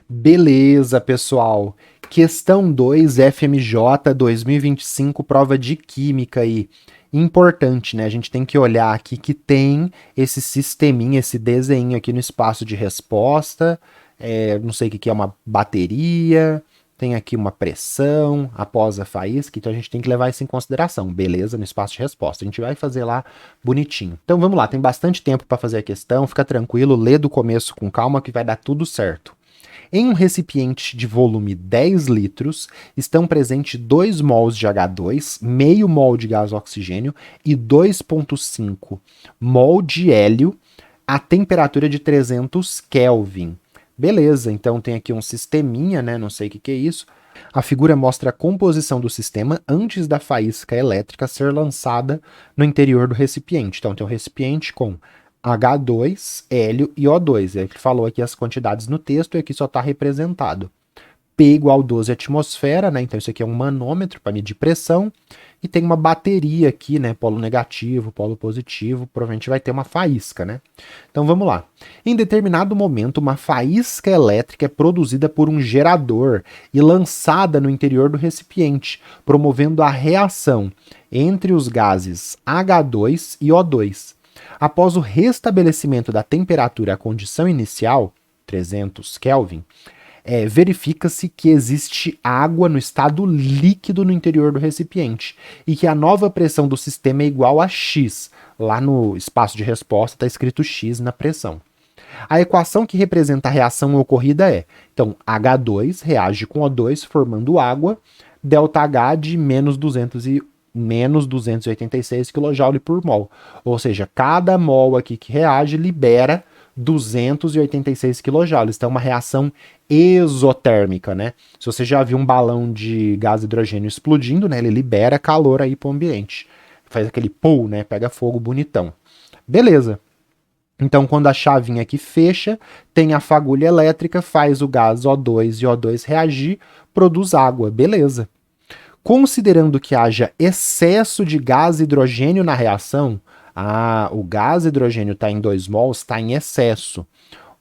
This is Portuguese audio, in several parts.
Beleza, pessoal. Questão 2, FMJ 2025, prova de química aí. Importante, né? A gente tem que olhar aqui que tem esse sisteminha, esse desenho aqui no espaço de resposta. Não sei o que é uma bateria. Tem aqui uma pressão após a faísca, então a gente tem que levar isso em consideração, beleza? No espaço de resposta. A gente vai fazer lá bonitinho. Então vamos lá, tem bastante tempo para fazer a questão, fica tranquilo, lê do começo com calma que vai dar tudo certo. Em um recipiente de volume 10 litros, estão presentes 2 mols de H2, meio mol de gás oxigênio e 2,5 mol de hélio a temperatura de 300 Kelvin. Beleza, então tem aqui um sisteminha, né? Não sei o que é isso. A figura mostra a composição do sistema antes da faísca elétrica ser lançada no interior do recipiente. Então tem um recipiente com H2, hélio e O2. Ele falou aqui as quantidades no texto e aqui só está representado. P igual 12 atmosfera, né? Então isso aqui é um manômetro para medir pressão. E tem uma bateria aqui, né? Polo negativo, polo positivo. Provavelmente vai ter uma faísca, né? Então vamos lá. Em determinado momento, uma faísca elétrica é produzida por um gerador e lançada no interior do recipiente, promovendo a reação entre os gases H2 e O2. Após o restabelecimento da temperatura à condição inicial, 300 Kelvin, verifica-se que existe água no estado líquido no interior do recipiente e que a nova pressão do sistema é igual a X. Lá no espaço de resposta está escrito X na pressão. A equação que representa a reação ocorrida é, então, H2 reage com O2 formando água, ΔH de menos 286 kJ por mol. Ou seja, cada mol aqui que reage libera 286 kJ. Então, é uma reação exotérmica, né? Se você já viu um balão de gás hidrogênio explodindo, né? Ele libera calor aí para o ambiente. Faz aquele pull, né? Pega fogo bonitão. Beleza. Então, quando a chavinha aqui fecha, tem a fagulha elétrica, faz o gás O2 e O2 reagir, produz água. Beleza. Considerando que haja excesso de gás hidrogênio na reação, o gás hidrogênio está em 2 mols, está em excesso.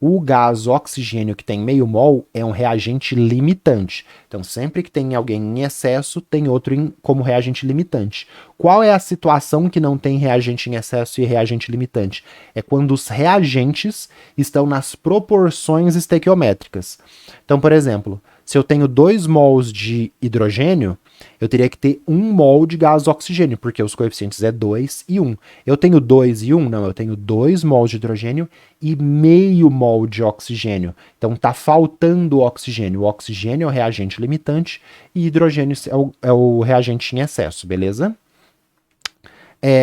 O gás oxigênio que tem meio mol é um reagente limitante. Então, sempre que tem alguém em excesso, tem outro como reagente limitante. Qual é a situação que não tem reagente em excesso e reagente limitante? É quando os reagentes estão nas proporções estequiométricas. Então, por exemplo, se eu tenho 2 mols de hidrogênio, eu teria que ter 1 mol de gás oxigênio, porque os coeficientes é 2 e 1. Eu tenho 2 e 1? Não, eu tenho 2 mols de hidrogênio e meio mol de oxigênio. Então está faltando oxigênio. O oxigênio é o reagente limitante e hidrogênio é o reagente em excesso, beleza?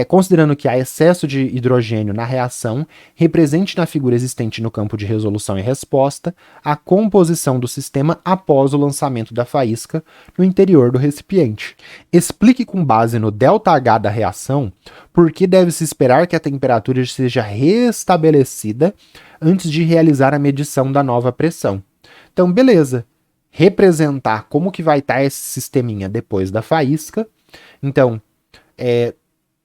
Considerando que há excesso de hidrogênio na reação, represente na figura existente no campo de resolução e resposta a composição do sistema após o lançamento da faísca no interior do recipiente. Explique com base no ΔH da reação por que deve-se esperar que a temperatura seja restabelecida antes de realizar a medição da nova pressão. Então, beleza. Representar como que vai estar esse sisteminha depois da faísca. Então,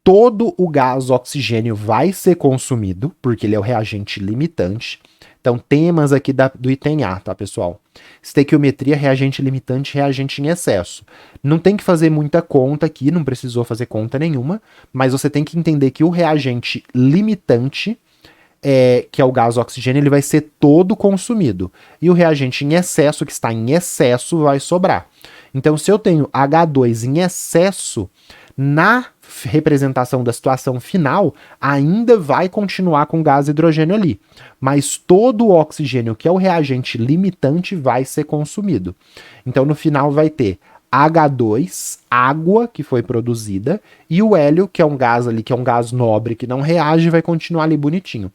todo o gás oxigênio vai ser consumido, porque ele é o reagente limitante. Então, temas aqui do item A, tá, pessoal? Estequiometria, reagente limitante, reagente em excesso. Não tem que fazer muita conta aqui, não precisou fazer conta nenhuma, mas você tem que entender que o reagente limitante, que é o gás oxigênio, ele vai ser todo consumido. E o reagente em excesso, que está em excesso, vai sobrar. Então, se eu tenho H2 em excesso, na representação da situação final, ainda vai continuar com gás hidrogênio ali. Mas todo o oxigênio, que é o reagente limitante, vai ser consumido. Então, no final, vai ter H2, água que foi produzida, e o hélio, que é um gás ali, que é um gás nobre, que não reage, vai continuar ali bonitinho.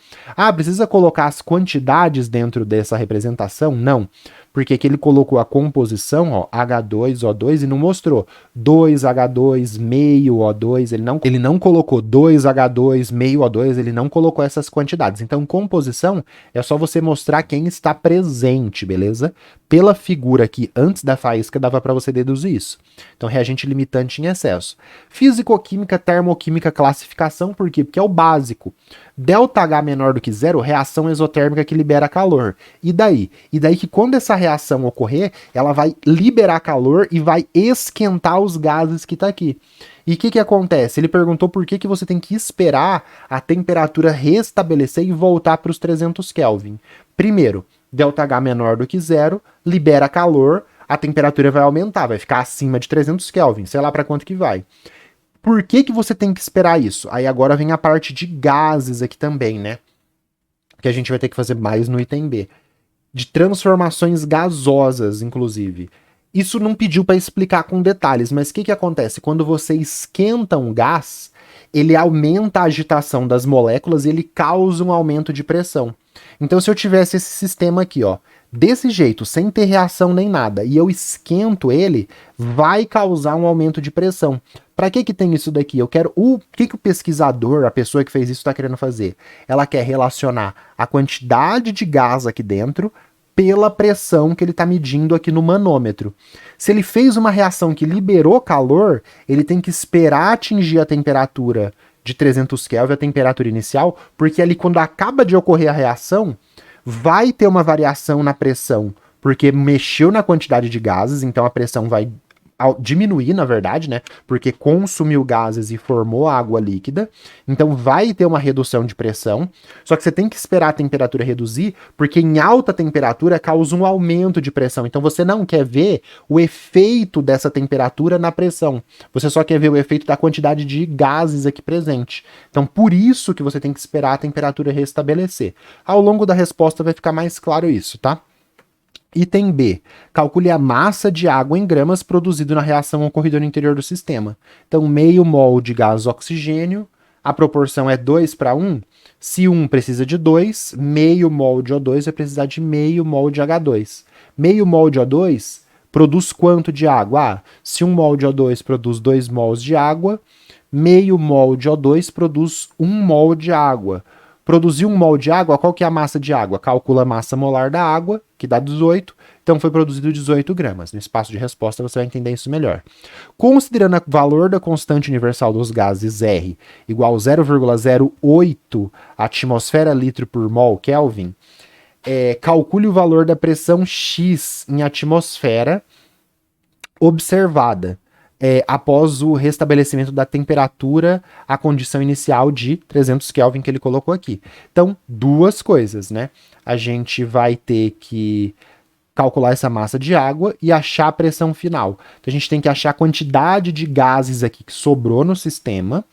Precisa colocar as quantidades dentro dessa representação? Não. Porque aqui ele colocou a composição, ó, H2O2, e não mostrou 2H2, meio O2, ele não colocou 2H2, meio O2, ele não colocou essas quantidades. Então, composição é só você mostrar quem está presente, beleza? Pela figura aqui, antes da faísca, dava para você deduzir isso. Então, reagente limitante em excesso. Físico-química, termoquímica, classificação, por quê? Porque é o básico. ΔH menor do que zero, reação exotérmica que libera calor. E daí? E daí que quando essa reação ocorrer, ela vai liberar calor e vai esquentar os gases que tá aqui. E o que acontece? Ele perguntou por que você tem que esperar a temperatura restabelecer e voltar para os 300 Kelvin. Primeiro, ΔH menor do que zero, libera calor, a temperatura vai aumentar, vai ficar acima de 300 Kelvin, sei lá para quanto que vai. Por que você tem que esperar isso? Aí agora vem a parte de gases aqui também, né? Que a gente vai ter que fazer mais no item B. De transformações gasosas, inclusive. Isso não pediu para explicar com detalhes, mas o que acontece? Quando você esquenta um gás, ele aumenta a agitação das moléculas e ele causa um aumento de pressão. Então, se eu tivesse esse sistema aqui, ó, desse jeito, sem ter reação nem nada, e eu esquento ele, vai causar um aumento de pressão. Para que tem isso daqui? Eu quero o que o pesquisador, a pessoa que fez isso, está querendo fazer? Ela quer relacionar a quantidade de gás aqui dentro pela pressão que ele está medindo aqui no manômetro. Se ele fez uma reação que liberou calor, ele tem que esperar atingir a temperatura de 300 Kelvin, a temperatura inicial, porque ali quando acaba de ocorrer a reação, vai ter uma variação na pressão, porque mexeu na quantidade de gases, então a pressão vai diminuir, na verdade, né? Porque consumiu gases e formou água líquida. Então vai ter uma redução de pressão. Só que você tem que esperar a temperatura reduzir, porque em alta temperatura causa um aumento de pressão. Então você não quer ver o efeito dessa temperatura na pressão. Você só quer ver o efeito da quantidade de gases aqui presente. Então por isso que você tem que esperar a temperatura restabelecer. Ao longo da resposta vai ficar mais claro isso, tá? Item B. Calcule a massa de água em gramas produzido na reação ocorrida no interior do sistema. Então, meio mol de gás oxigênio, a proporção é 2 para 1. Se 1 precisa de 2, meio mol de O2 vai precisar de meio mol de H2. Meio mol de O2 produz quanto de água? Ah, se 1 mol de O2 produz 2 mols de água, meio mol de O2 produz 1 mol de água. Produzir 1 mol de água, qual que é a massa de água? Calcula a massa molar da água, que dá 18, então foi produzido 18 gramas. No espaço de resposta você vai entender isso melhor. Considerando o valor da constante universal dos gases R igual a 0,08 atmosfera litro por mol Kelvin, calcule o valor da pressão X em atmosfera observada. Após o restabelecimento da temperatura à condição inicial de 300 Kelvin que ele colocou aqui. Então, duas coisas, né? A gente vai ter que calcular essa massa de água e achar a pressão final. Então, a gente tem que achar a quantidade de gases aqui que sobrou no sistema,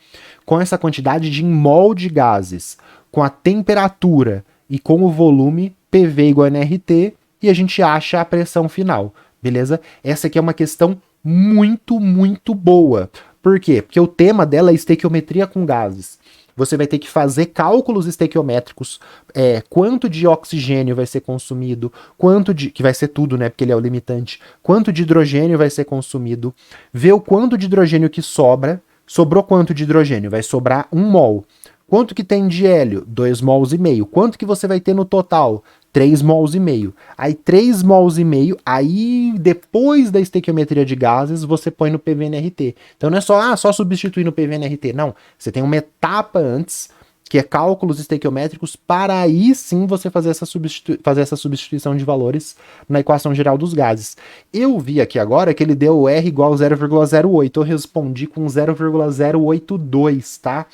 com essa quantidade de mol de gases, com a temperatura e com o volume PV igual a nRT, e a gente acha a pressão final, beleza? Essa aqui é uma questão muito, muito boa. Por quê? Porque o tema dela é estequiometria com gases. Você vai ter que fazer cálculos estequiométricos, quanto de oxigênio vai ser consumido, que vai ser tudo, né, porque ele é o limitante, quanto de hidrogênio vai ser consumido, ver o quanto de hidrogênio que sobrou quanto de hidrogênio? Vai sobrar 1 mol. Quanto que tem de hélio? 2 mols e meio. Quanto que você vai ter no total? 3 mols e meio. Aí 3 mols e meio, aí depois da estequiometria de gases, você põe no PVNRT. Então não é só substituir no PVNRT, não. Você tem uma etapa antes, que é cálculos estequiométricos, para aí sim você fazer essa substituição de valores na equação geral dos gases. Eu vi aqui agora que ele deu R igual a 0,08. Eu respondi com 0,082, tá?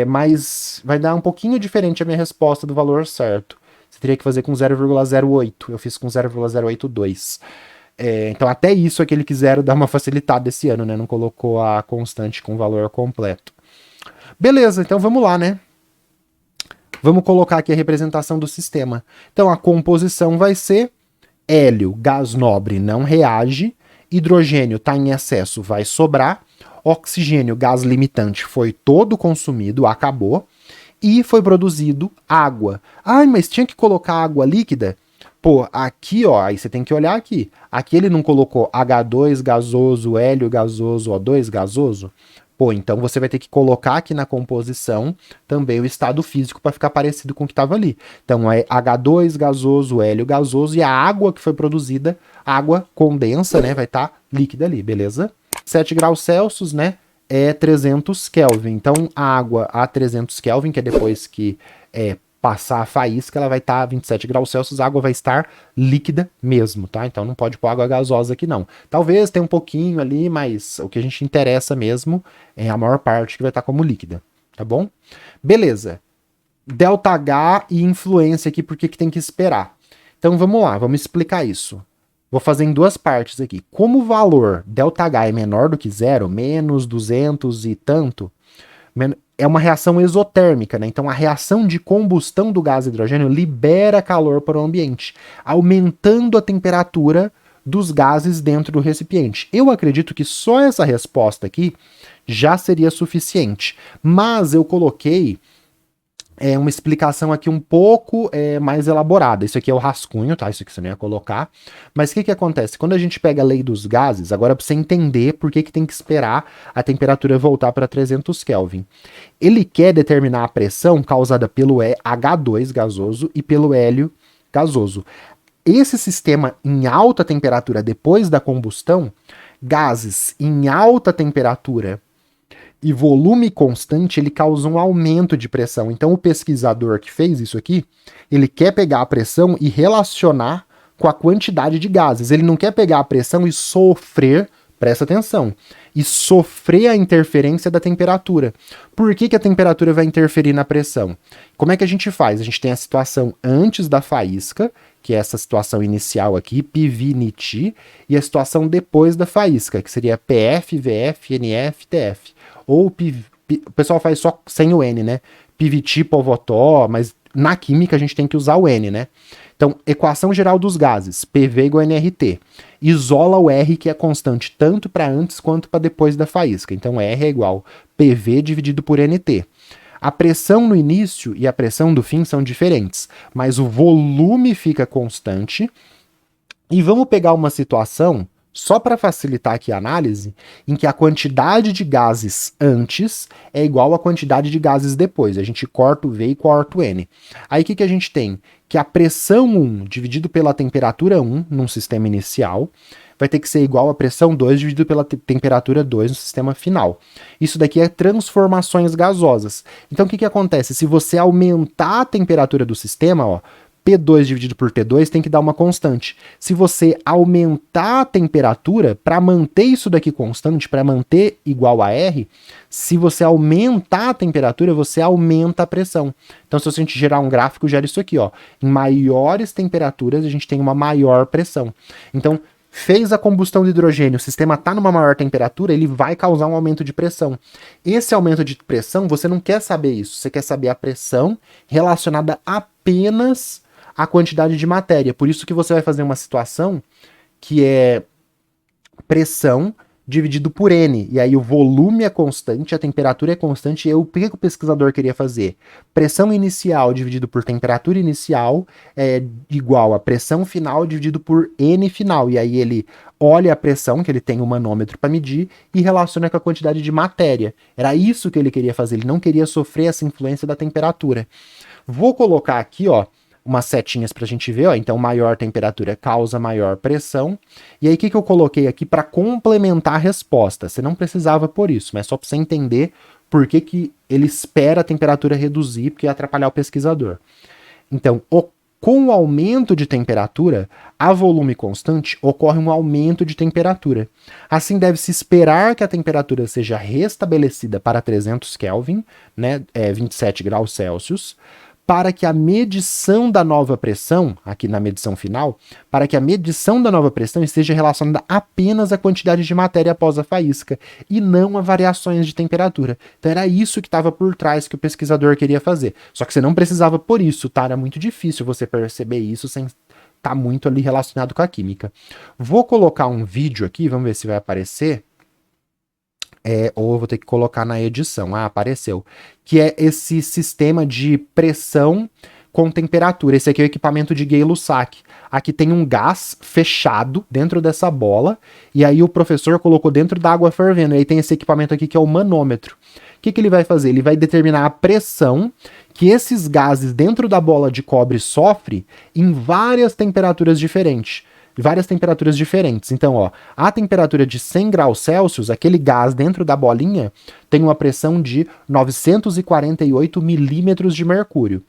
Mas vai dar um pouquinho diferente a minha resposta do valor certo. Você teria que fazer com 0,08. Eu fiz com 0,082. Então até isso é que eles quiseram dar uma facilitada esse ano, né? Não colocou a constante com valor completo. Beleza, então vamos lá, né? Vamos colocar aqui a representação do sistema. Então a composição vai ser hélio, gás nobre, não reage. Hidrogênio está em excesso, vai sobrar. Oxigênio, gás limitante, foi todo consumido, acabou. E foi produzido água. Ai, mas tinha que colocar água líquida? Pô, aqui, ó, aí você tem que olhar aqui. Aqui ele não colocou H2 gasoso, hélio gasoso, O2 gasoso? Pô, então você vai ter que colocar aqui na composição também o estado físico para ficar parecido com o que estava ali. Então é H2 gasoso, hélio gasoso, e a água que foi produzida, água condensa, né, vai estar líquida ali, beleza? 7 graus Celsius, né, é 300 Kelvin. Então a água a 300 Kelvin, que é depois que passar a faísca, ela vai estar a 27 graus Celsius, a água vai estar líquida mesmo, tá? Então não pode pôr água gasosa aqui não. Talvez tenha um pouquinho ali, mas o que a gente interessa mesmo é a maior parte que vai estar como líquida, tá bom? Beleza. ΔH e influência aqui, por que tem que esperar? Então vamos lá, vamos explicar isso. Vou fazer em duas partes aqui. Como o valor ΔH é menor do que zero, menos 200 e tanto, é uma reação exotérmica, né? Então a reação de combustão do gás hidrogênio libera calor para o ambiente, aumentando a temperatura dos gases dentro do recipiente. Eu acredito que só essa resposta aqui já seria suficiente, mas eu coloquei uma explicação aqui um pouco mais elaborada. Isso aqui é o rascunho, tá? Isso aqui você não ia colocar. Mas o que acontece? Quando a gente pega a lei dos gases, agora para você entender por que tem que esperar a temperatura voltar para 300 Kelvin. Ele quer determinar a pressão causada pelo H2 gasoso e pelo hélio gasoso. Esse sistema em alta temperatura depois da combustão, gases em alta temperatura e volume constante, ele causa um aumento de pressão. Então o pesquisador que fez isso aqui, ele quer pegar a pressão e relacionar com a quantidade de gases. Ele não quer pegar a pressão e sofrer, presta atenção, e sofrer a interferência da temperatura. Por que a temperatura vai interferir na pressão? Como é que a gente faz? A gente tem a situação antes da faísca, que é essa situação inicial aqui, PV-NIT, e a situação depois da faísca, que seria PF, VF, NF, TF. Ou o pessoal faz só sem o N, né? PVT, Povotó, mas na química a gente tem que usar o N, né? Então, equação geral dos gases, PV igual a nRT. Isola o R, que é constante tanto para antes quanto para depois da faísca. Então, R é igual PV dividido por NT. A pressão no início e a pressão do fim são diferentes, mas o volume fica constante. E vamos pegar uma situação, só para facilitar aqui a análise, em que a quantidade de gases antes é igual à quantidade de gases depois. A gente corta o V e corta o N. Aí o que a gente tem? Que a pressão 1 dividido pela temperatura 1 num sistema inicial vai ter que ser igual à pressão 2 dividido pela temperatura 2 no sistema final. Isso daqui é transformações gasosas. Então o que acontece? Se você aumentar a temperatura do sistema, ó, P2 dividido por T2 tem que dar uma constante. Se você aumentar a temperatura, para manter isso daqui constante, para manter igual a R, se você aumentar a temperatura, você aumenta a pressão. Então, se a gente gerar um gráfico, gera isso aqui, ó. Em maiores temperaturas, a gente tem uma maior pressão. Então, fez a combustão de hidrogênio, o sistema está numa maior temperatura, ele vai causar um aumento de pressão. Esse aumento de pressão, você não quer saber isso. Você quer saber a pressão relacionada apenas a quantidade de matéria. Por isso que você vai fazer uma situação que é pressão dividido por N. E aí o volume é constante, a temperatura é constante. E aí, o que o pesquisador queria fazer? Pressão inicial dividido por temperatura inicial é igual a pressão final dividido por N final. E aí ele olha a pressão, que ele tem um manômetro para medir, e relaciona com a quantidade de matéria. Era isso que ele queria fazer. Ele não queria sofrer essa influência da temperatura. Vou colocar aqui, ó, umas setinhas para a gente ver, ó. Então maior temperatura causa maior pressão. E aí o que eu coloquei aqui para complementar a resposta? Você não precisava por isso, mas só para você entender por que ele espera a temperatura reduzir, porque ia atrapalhar o pesquisador. Então, com o aumento de temperatura, a volume constante, ocorre um aumento de temperatura. Assim, deve-se esperar que a temperatura seja restabelecida para 300 Kelvin, né, 27 graus Celsius, para que a medição da nova pressão, aqui na medição final, para que a medição da nova pressão esteja relacionada apenas à quantidade de matéria após a faísca, e não a variações de temperatura. Então era isso que estava por trás que o pesquisador queria fazer. Só que você não precisava por isso, tá? Era muito difícil você perceber isso sem estar muito ali relacionado com a química. Vou colocar um vídeo aqui, vamos ver se vai aparecer. Ou eu vou ter que colocar na edição. Ah, apareceu. Que é esse sistema de pressão com temperatura. Esse aqui é o equipamento de Gay-Lussac. Aqui tem um gás fechado dentro dessa bola, e aí o professor colocou dentro da água fervendo. E aí tem esse equipamento aqui que é o manômetro. O que ele vai fazer? Ele vai determinar a pressão que esses gases dentro da bola de cobre sofrem em várias temperaturas diferentes. Então, ó, a temperatura de 100 graus Celsius, aquele gás dentro da bolinha tem uma pressão de 948 milímetros de mercúrio.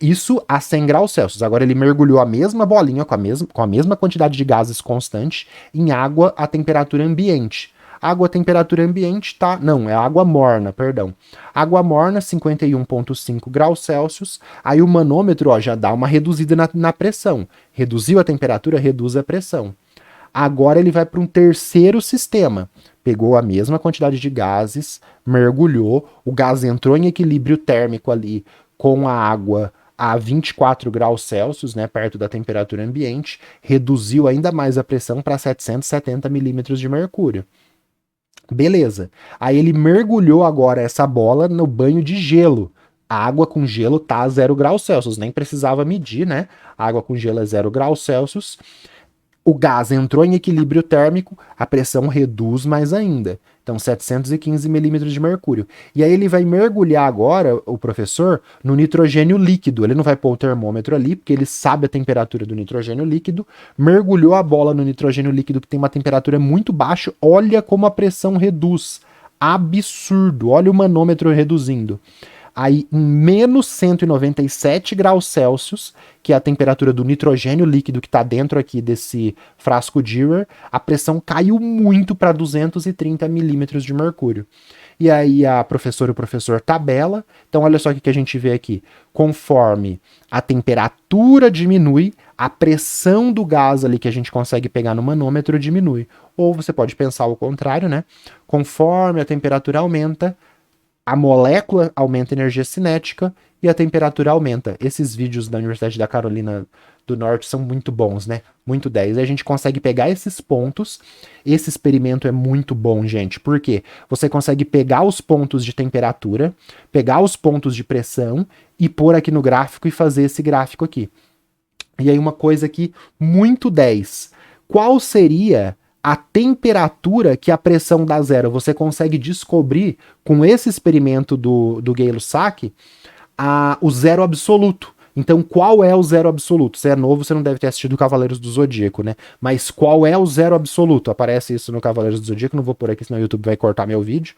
Isso a 100 graus Celsius. Agora ele mergulhou a mesma bolinha com a mesma quantidade de gases constante em água a temperatura ambiente. Água a temperatura ambiente tá... Não, é água morna, perdão. Água morna, 51,5 graus Celsius. Aí o manômetro, ó, já dá uma reduzida na pressão. Reduziu a temperatura, reduz a pressão. Agora ele vai para um terceiro sistema. Pegou a mesma quantidade de gases, mergulhou, o gás entrou em equilíbrio térmico ali com a água a 24 graus Celsius, né, perto da temperatura ambiente, reduziu ainda mais a pressão para 770 milímetros de mercúrio. Beleza. Aí ele mergulhou agora essa bola no banho de gelo. A água com gelo tá a 0 graus Celsius, nem precisava medir, né? A água com gelo é 0 graus Celsius. O gás entrou em equilíbrio térmico, a pressão reduz mais ainda. Então, 715 milímetros de mercúrio. E aí ele vai mergulhar agora, o professor, no nitrogênio líquido. Ele não vai pôr o termômetro ali, porque ele sabe a temperatura do nitrogênio líquido. Mergulhou a bola no nitrogênio líquido, que tem uma temperatura muito baixa. Olha como a pressão reduz. Absurdo. Olha o manômetro reduzindo. Aí, em menos 197 graus Celsius, que é a temperatura do nitrogênio líquido que está dentro aqui desse frasco Dewar, a pressão caiu muito para 230 milímetros de mercúrio. E aí a professora e o professor tabela. Então, olha só o que a gente vê aqui. Conforme a temperatura diminui, a pressão do gás ali que a gente consegue pegar no manômetro diminui. Ou você pode pensar o contrário, né? Conforme a temperatura aumenta, a molécula aumenta a energia cinética e a temperatura aumenta. Esses vídeos da Universidade da Carolina do Norte são muito bons, né? Muito 10. A gente consegue pegar esses pontos. Esse experimento é muito bom, gente. Por quê? Você consegue pegar os pontos de temperatura, pegar os pontos de pressão e pôr aqui no gráfico e fazer esse gráfico aqui. E aí uma coisa aqui, muito 10. Qual seria a temperatura que a pressão dá zero? Você consegue descobrir, com esse experimento do Gay-Lussac, o zero absoluto. Então, qual é o zero absoluto? Se é novo, você não deve ter assistido Cavaleiros do Zodíaco, né? Mas qual é o zero absoluto? Aparece isso no Cavaleiros do Zodíaco, não vou pôr aqui, senão o YouTube vai cortar meu vídeo.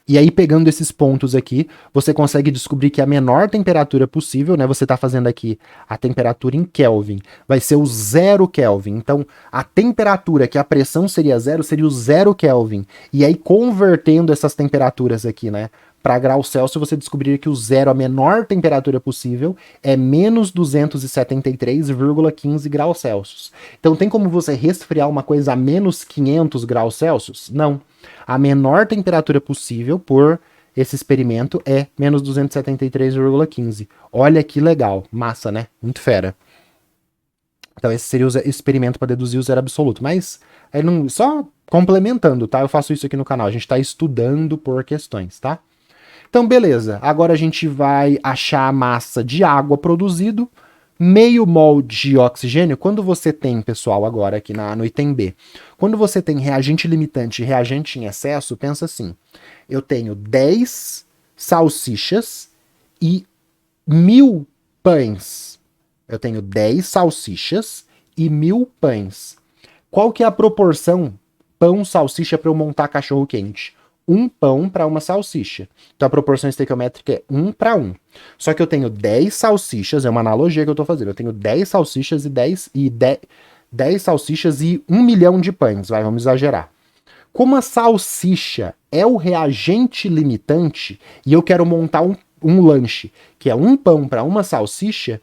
E aí, pegando esses pontos aqui, você consegue descobrir que a menor temperatura possível, né? Você tá fazendo aqui a temperatura em Kelvin, vai ser o 0 Kelvin. Então, a temperatura que a pressão seria zero o 0 Kelvin. E aí, convertendo essas temperaturas aqui, né, para graus Celsius, você descobriria que o zero, a menor temperatura possível, é menos 273,15 graus Celsius. Então tem como você resfriar uma coisa a menos 500 graus Celsius? Não. A menor temperatura possível por esse experimento é menos 273,15. Olha que legal. Massa, né? Muito fera. Então esse seria o experimento para deduzir o zero absoluto. Mas não, só complementando, tá? Eu faço isso aqui no canal. A gente está estudando por questões, tá? Então, beleza. Agora a gente vai achar a massa de água produzido, meio mol de oxigênio. Quando você tem, pessoal, agora aqui no item B, quando você tem reagente limitante e reagente em excesso, pensa assim, eu tenho 10 salsichas e 1000 pães. Eu tenho 10 salsichas e 1000 pães. Qual que é a proporção pão-salsicha para eu montar cachorro-quente? Um pão para uma salsicha. Então a proporção estequiométrica é 1 para 1. Só que eu tenho 10 salsichas, é uma analogia que eu estou fazendo. Eu tenho 10 salsichas e 10 salsichas e 1 milhão de pães, vamos exagerar. Como a salsicha é o reagente limitante e eu quero montar um lanche, que é um pão para uma salsicha,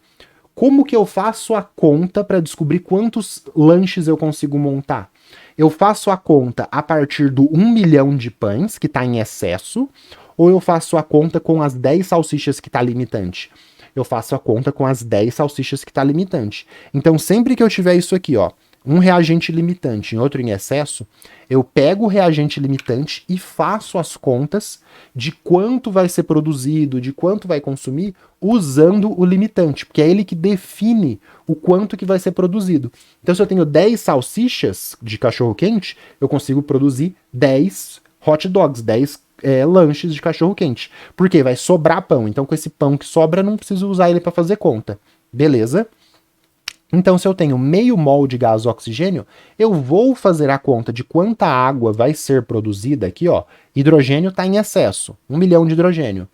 como que eu faço a conta para descobrir quantos lanches eu consigo montar? Eu faço a conta a partir do 1 milhão de pães, que está em excesso, ou eu faço a conta com as 10 salsichas que está limitante? Eu faço a conta com as 10 salsichas que está limitante. Então, sempre que eu tiver isso aqui, ó, um reagente limitante e outro em excesso, eu pego o reagente limitante e faço as contas de quanto vai ser produzido, de quanto vai consumir, usando o limitante, porque é ele que define o quanto que vai ser produzido. Então, se eu tenho 10 salsichas de cachorro-quente, eu consigo produzir 10 hot dogs, 10 lanches de cachorro-quente. Porque vai sobrar pão. Então, com esse pão que sobra, não preciso usar ele para fazer conta. Beleza? Então, se eu tenho meio mol de gás oxigênio, eu vou fazer a conta de quanta água vai ser produzida aqui, ó. Hidrogênio está em excesso, 1 milhão de hidrogênio.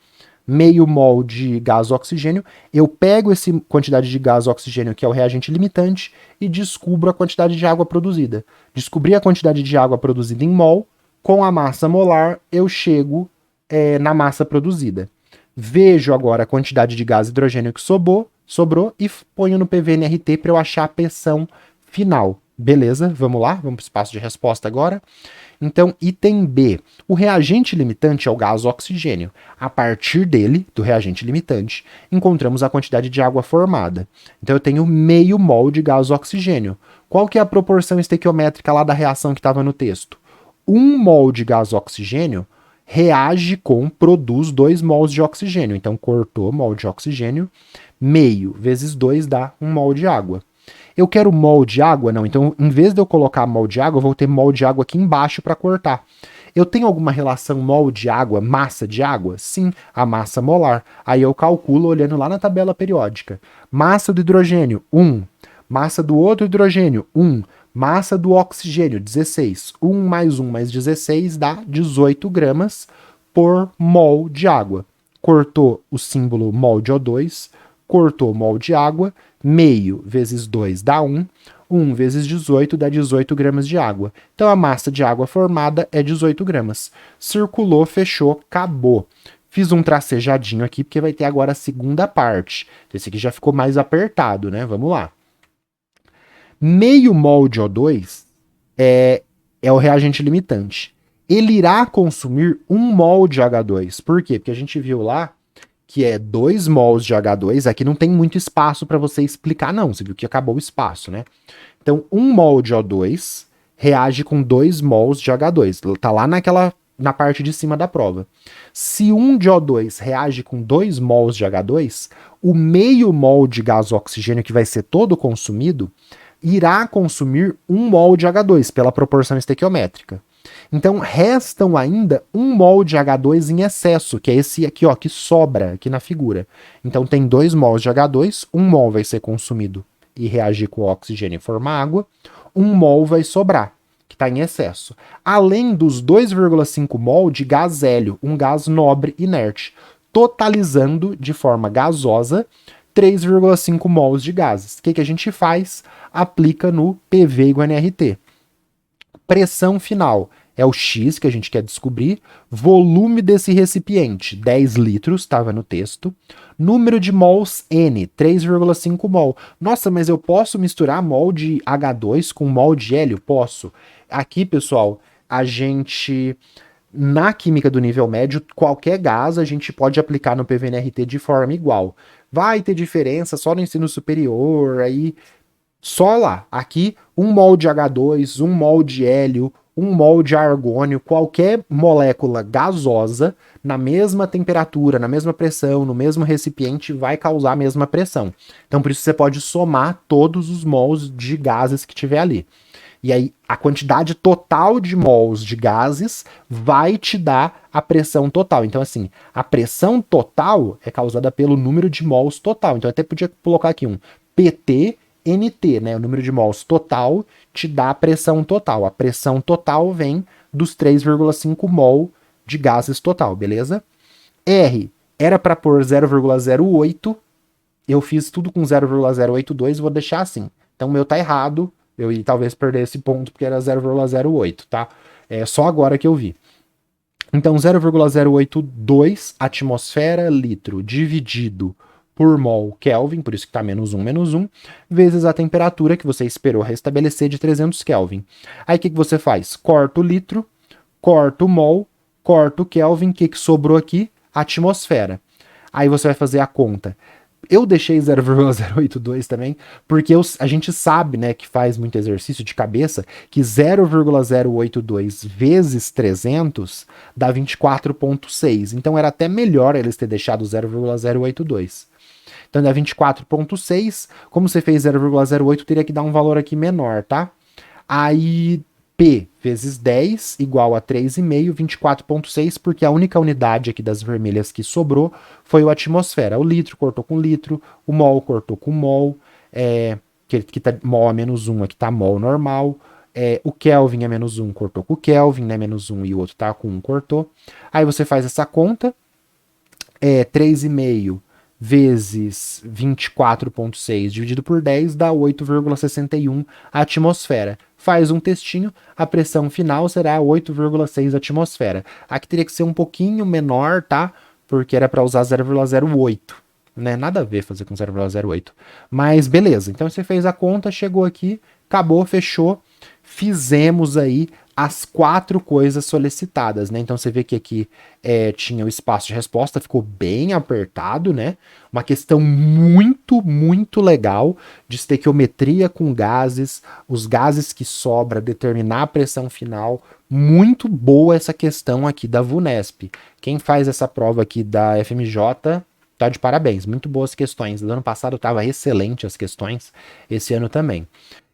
meio mol de gás oxigênio, eu pego essa quantidade de gás oxigênio, que é o reagente limitante, e descubro a quantidade de água produzida. Descobri a quantidade de água produzida em mol, com a massa molar, eu chego na massa produzida. Vejo agora a quantidade de gás hidrogênio que sobrou e ponho no PVNRT para eu achar a pressão final. Beleza? Vamos lá? Vamos para o espaço de resposta agora. Então, item B. O reagente limitante é o gás oxigênio. A partir dele, do reagente limitante, encontramos a quantidade de água formada. Então, eu tenho meio mol de gás oxigênio. Qual que é a proporção estequiométrica lá da reação que estava no texto? 1 mol de gás oxigênio produz 2 mols de oxigênio. Então, cortou mol de oxigênio, meio vezes 2 dá 1 mol de água. Eu quero mol de água? Não. Então, em vez de eu colocar mol de água, eu vou ter mol de água aqui embaixo para cortar. Eu tenho alguma relação mol de água, massa de água? Sim, a massa molar. Aí eu calculo olhando lá na tabela periódica. Massa do hidrogênio, 1. Massa do outro hidrogênio, 1. Massa do oxigênio, 16. 1 mais 1 mais 16 dá 18 gramas por mol de água. Cortou o símbolo mol de O2, cortou mol de água, meio vezes 2 dá 1, 1 vezes 18 dá 18 gramas de água. Então a massa de água formada é 18 gramas. Circulou, fechou, acabou. Fiz um tracejadinho aqui porque vai ter agora a segunda parte. Esse aqui já ficou mais apertado, né? Vamos lá. Meio mol de O2 é o reagente limitante. Ele irá consumir 1 mol de H2. Por quê? Porque a gente viu lá que é 2 mols de H2. Aqui não tem muito espaço para você explicar, não. Você viu que acabou o espaço, né? Então, 1 mol de O2 reage com 2 mols de H2. Tá lá na parte de cima da prova. Se 1 de O2 reage com 2 mols de H2, o meio mol de gás oxigênio que vai ser todo consumido irá consumir 1 mol de H2 pela proporção estequiométrica. Então, restam ainda 1 mol de H2 em excesso, que é esse aqui, ó, que sobra aqui na figura. Então, tem 2 mols de H2, 1 mol vai ser consumido e reagir com o oxigênio e formar água, 1 mol vai sobrar, que está em excesso. Além dos 2,5 mol de gás hélio, um gás nobre inerte, totalizando de forma gasosa 3,5 mols de gases. O que a gente faz? Aplica no PV igual a nRT. Pressão final é o X que a gente quer descobrir. Volume desse recipiente, 10 litros, estava no texto. Número de mols N, 3,5 mol. Nossa, mas eu posso misturar mol de H2 com mol de hélio? Posso. Aqui, pessoal, a gente... Na química do nível médio, qualquer gás a gente pode aplicar no PVNRT de forma igual. Vai ter diferença só no ensino superior, aí só lá. Aqui, 1 mol de H2, 1 mol de hélio, 1 mol de argônio, qualquer molécula gasosa, na mesma temperatura, na mesma pressão, no mesmo recipiente, vai causar a mesma pressão. Então, por isso você pode somar todos os mols de gases que tiver ali. E aí, a quantidade total de mols de gases vai te dar a pressão total. Então, assim, a pressão total é causada pelo número de mols total. Então, eu até podia colocar aqui um PT-NT, né? O número de mols total te dá a pressão total. A pressão total vem dos 3,5 mol de gases total, beleza? R era para pôr 0,08, eu fiz tudo com 0,082, vou deixar assim. Então, o meu tá errado. Eu ia talvez perder esse ponto porque era 0,08, tá? É só agora que eu vi. Então, 0,082 atmosfera litro dividido por mol Kelvin, por isso que tá menos 1, vezes a temperatura que você esperou restabelecer de 300 Kelvin. Aí o que você faz? Corta o litro, corta o mol, corta o Kelvin, o que sobrou aqui? Atmosfera. Aí você vai fazer a conta. Eu deixei 0,082 também, porque a gente sabe, né, que faz muito exercício de cabeça, que 0,082 vezes 300 dá 24,6. Então era até melhor eles ter deixado 0,082. Então dá 24,6. Como você fez 0,08, teria que dar um valor aqui menor, tá? Aí P vezes 10 igual a 3,5, 24,6, porque a única unidade aqui das vermelhas que sobrou foi o atmosfera. O litro cortou com litro, o mol cortou com mol, que tá mol a menos 1, aqui tá mol normal. O Kelvin é menos 1, cortou com o Kelvin, né? Menos 1 e o outro tá com 1, cortou. Aí você faz essa conta, é 3,5 vezes 24,6 dividido por 10 dá 8,61 atmosfera. Faz um textinho, a pressão final será 8,6 atmosfera. Aqui teria que ser um pouquinho menor, tá? Porque era para usar 0,08, né? Nada a ver fazer com 0,08. Mas beleza, então você fez a conta, chegou aqui, acabou, fechou. Fizemos aí as 4 coisas solicitadas, né? Então você vê que aqui tinha o espaço de resposta, ficou bem apertado, né? Uma questão muito, muito legal de estequiometria com gases, os gases que sobra, determinar a pressão final. Muito boa essa questão aqui da VUNESP. Quem faz essa prova aqui da FMJ tá de parabéns. Muito boas questões. No ano passado estava excelente as questões, esse ano também.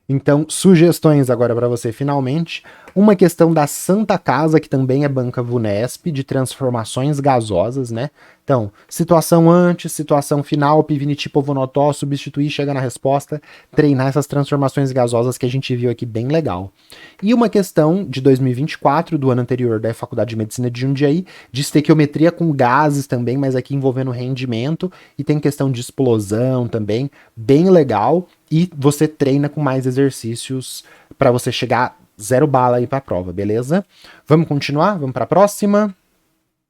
Então, sugestões agora para você finalmente. Uma questão da Santa Casa, que também é banca VUNESP, de transformações gasosas, né? Então, situação antes, situação final, Pivniti, Povonotó, substituir, chega na resposta, treinar essas transformações gasosas que a gente viu aqui bem legal. E uma questão de 2024, do ano anterior da Faculdade de Medicina de Jundiaí, de estequiometria com gases também, mas aqui envolvendo rendimento, e tem questão de explosão também, bem legal, e você treina com mais exercícios para você chegar 0 bala aí para a prova, beleza? Vamos continuar? Vamos para a próxima?